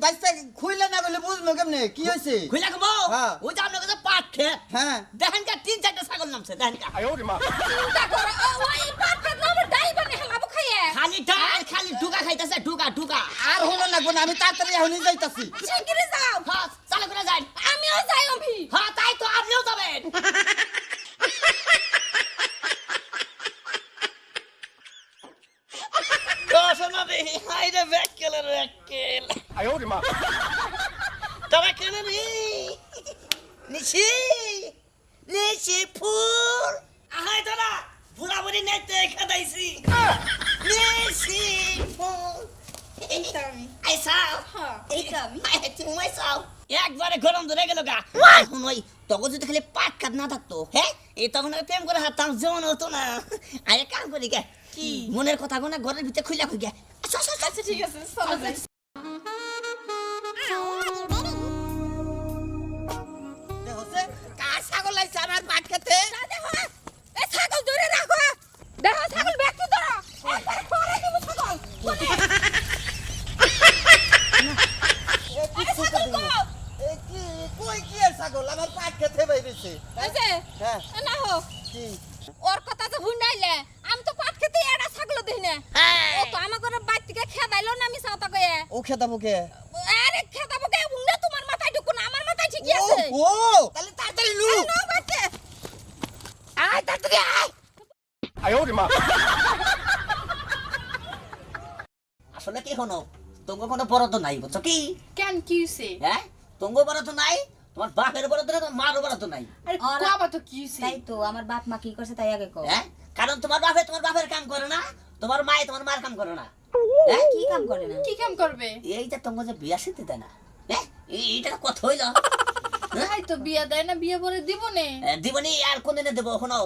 বাইসটা খুইলা না বলে বুঝবো কেমনে কি হইছে খুইলা কবো হ্যাঁ। ওই যে আপনার কাছে পাট খেত হ্যাঁ দেখেন কা 3-4টা ছাগল নামছে দেখেন কা চিন্তা করো ওই পাট নামে ডাই বানে হেলাবো খাইয়ে খালি ডাল খালি ঢুকা খাইতাছে ঢুকা আর হলো না কোন আমি তাড়াতাড়ি এখনই যাইতাছি শিগগিরই যাও হ্যাঁ চালু করে যান আমিও যাই অভি হ্যাঁ তাই তো আপনিও যাবেন শোনাবি হাইরে ব্যাকেল তবে কেন নিশি ফুল আহাই তোরা বুড়া বুড়ি নেতে খাদাইছি নিশি ফুল এইটা আমি আইসাও হ্যাঁ এইটা আমি তুমি আইসাও একবারে গরম ধরে গেল গা এখন ওই তখন যদি খালি পাট কাট না থাকতো হ্যাঁ এই তখন আমি প্রেম করে হাঁটতাম যেমন হতো না আরে কাম করি গে কি মনের কথা গোনা ঘরের ভিতরে খুইলা খুই গে আচ্ছা ঠিক আছে চলো যাই হচ্ছে কার ছাগল লাইছে আমার পাট খেতে দেখো এই ছাগল ধরে রাখো দেখো ছাগল ব্যাগটি ধরো পরে দেবো ছাগল আরে ছাগল গো এ কি কই কি এর ছাগল আমার পাট খেতে বাইরেছে এই যে হ্যাঁ না হো কি ওর কথা যে হুনাইলে আমি তো পাট খেতে এড়া ছাগল দেই না ও তো আমার ঘরে বাইর থেকে খেদাইলো না আমি সাউতা কয়ে ও খেতাবো কে আরে খেদাবো কে উন্না তোমার মাথায় ঢুকুন আমার মাথায় ঠিকই আছে ও তাহলে তাড়াতাড়ি লু না বাচ্চা আয় তাড়াতাড়ি আয় আসলে কি হনো তোমার কোনো বরাদ্দ নাই বুঝছো কি কেন কি হইছে হ্যাঁ তোমার বরাদ্দ নাই তোমার বাপের বরাদ্দ নাই তোমার মার বরাদ্দ নাই আরে কোয়া তো কি হইছে তাই তো আমার বাপ মা কি করছে তাই আগে কও হ্যাঁ কারণ তোমার বাপের কাম করে না তোমার মায়ে তোমার মার কাম করে না হ্যাঁ কি কাম করে না কি কাম করবে এই যে তোমার যে বিয়া শিখতে দেয় না হ্যাঁ এইটা কথা হইল তাই তো বিয়া দেয় না বিয়া পরে দিব নে দিবনি আর কোনদিনে দেবো শোনো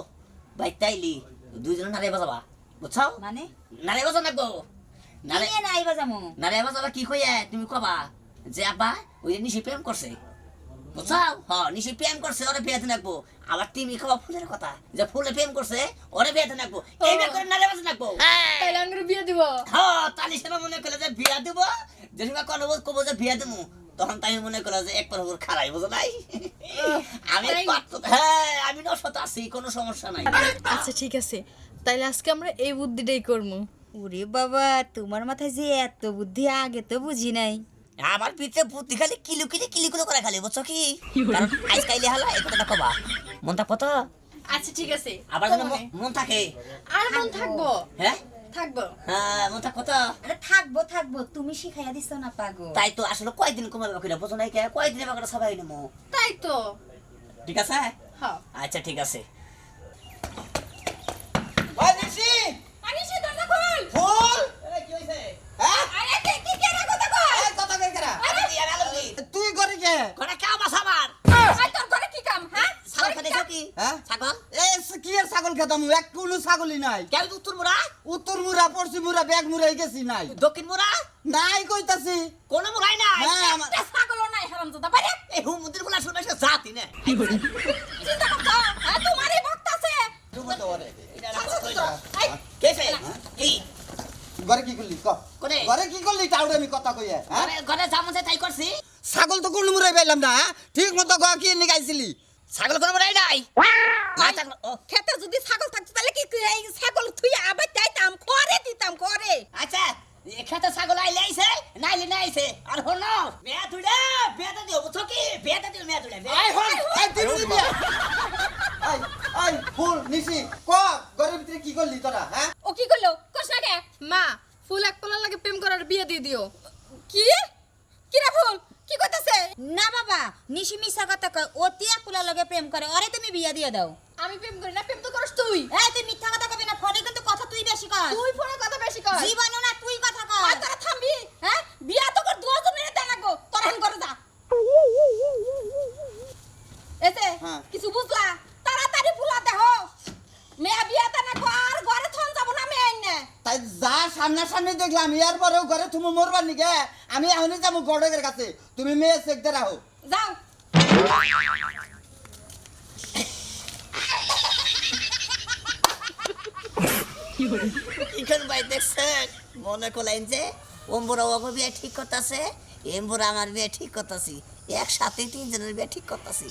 ভাই তাইলি দুইজন নারে বাজাবা বুঝছো মানে নারে বাজা নাকবো নারে নিয়ে না আইবা যামু নারে বাজাবা কি কইয়া তুমি কবা যে আব্বা ওই যে নিশি প্রেম করছে বুঝছো হ্যাঁ নিশি প্রেম করছে ওরে বিয়াতে নাকবো আবার তুমি কবা ফুলের কথা যে ফুলে প্রেম করছে ওরে বিয়াতে নাকবো এইবার করে নারে বাজা নাকবো তাইলে আঙ্গুর বিয়া দিব হ্যাঁ তালি সেটা মনে করলে যে বিয়া দিব যেটা কোনো কব যে বিয়া দেবো তখন তাই মনে করলো যে এক পর খারাই বুঝো নাই আমি হ্যাঁ আমি নশত আছি কোনো সমস্যা নাই আচ্ছা ঠিক আছে তাইলে আজকে আমরা এই বুদ্ধিটাই করবো ওরে বাবা তোমার মাথায় যে এত বুদ্ধি আগে তো বুঝি নাই আমার পিঠে বুদ্ধি খালি কিলু করে খালি বুঝছো কি কারণ আইস কাইলে হালা এই কথাটা কবা মন থাকবো তো আচ্ছা ঠিক আছে আবার যেন মন থাকে আর মন থাকবো হ্যাঁ থাকবো হ্যাঁ মন থাকবো তো আরে থাকবো থাকবো তুমি শিখাইয়া দিছো না পাগো তাই তো আসলে কয়দিন কমাবে বাকি বুঝো নাই কে কয়দিন বাকি সবাই নেবো তাই তো ঠিক আছে হ্যাঁ আচ্ছা ঠিক আছে ওই নিশি আনিসি দরজা খোল ফুল এই কি হইছে হ্যাঁ আরে কি কেরা কথা কই এই কথা কই কেরা আরে কি আর আলো কি তুই করে কে কোন কাম আছে আমার আই তোর ঘরে কি কাম হ্যাঁ ছাগল খাইছো কি হ্যাঁ ছাগল এই কি এর ছাগল খেতাম এক কোনো ছাগলই নাই কেউ উত্তর মুরা উত্তর মুরা পশ্চিম মুরা ব্যাগ মুরাই গেছি নাই দক্ষিণ মুরা নাই কইতাছি কোন মুরাই নাই হ্যাঁ আমার একটা ছাগল নাই হারামজাদা বাইরে এই হুম মন্দির গুলা শুনে সে জাতি না চিন্তা করতো হ্যাঁ তোমারই ভক্ত আছে তুমি তো ওরে এই কেসে এই ঘরে কি করলি ক কোনে? ঘরে কি করলি টাউরে আমি কথা কইয়া হ্যাঁ ঘরে ঘরে জামুছে তাই করছি ছাগল তো কোন মুরাই পাইলাম না হ্যাঁ? ঠিক মতো গ কি নিগাইছিলি ছাগল কোন মুরাই নাই না থাকলো ও খেতে যদি ছাগল থাকতো তাহলে কি এই ছাগল থুই আবার যাইতাম করে দিতাম করে আচ্ছা এখানে ছাগল আইলে আইছে নাইলে না আইছে আর হল মেয়া তুলে বেটা দিও বুঝছো কি বেটা দিও মেয়া তুলে আই হল আই দিবি বিয়া আই আই ফুল নিশি ক ঘরের ভিতরে কি করলি তোরা হ্যাঁ ও কি করলো কোস না কে মা ফুল এক পোলার লাগে প্রেম করার বিয়ে দিয়ে দিও কি কি রে ফুল কি কইতাছে না বাবা নিশি মিশা কথা কয় অতি আপুলা লগে প্রেম করে ওরে তুমি বিয়া দিয়ে দাও আমি প্রেম করি না প্রেম তো করস তুই এই তুই মিথ্যা কথা কবি না ফোনে কিন্তু কথা তুই বেশি কর তুই ফোনে কথা বেশি কর জীবনও না তুই কথা কর আর তোরা থামবি হ্যাঁ বিয়া তো কর দুজনের দেন লাগবো তোরা হেন করে যা এতে হ্যাঁ। কিছু বুঝলা তাড়াতাড়ি ফুলা দেহ মেয়া বিয়াতে না ঘর ঘরে থন যাব না মেয়ে আইনে তাই যা সামনাসামনি দেখলাম ইয়ার পরেও ঘরে তুমি মরবার নিকে আমি এখনই যাবো গড়ের কাছে তুমি মেয়ে চেকতে রাখো যাও ইখন ভাই দেখছেন মনে করলেন যে ওম্বরা ওগো বিয়া ঠিক করতেছে এমবুর আমার বিয়ে ঠিক করতেছি, একসাথে তিনজনের বিয়ে ঠিক করতেছি।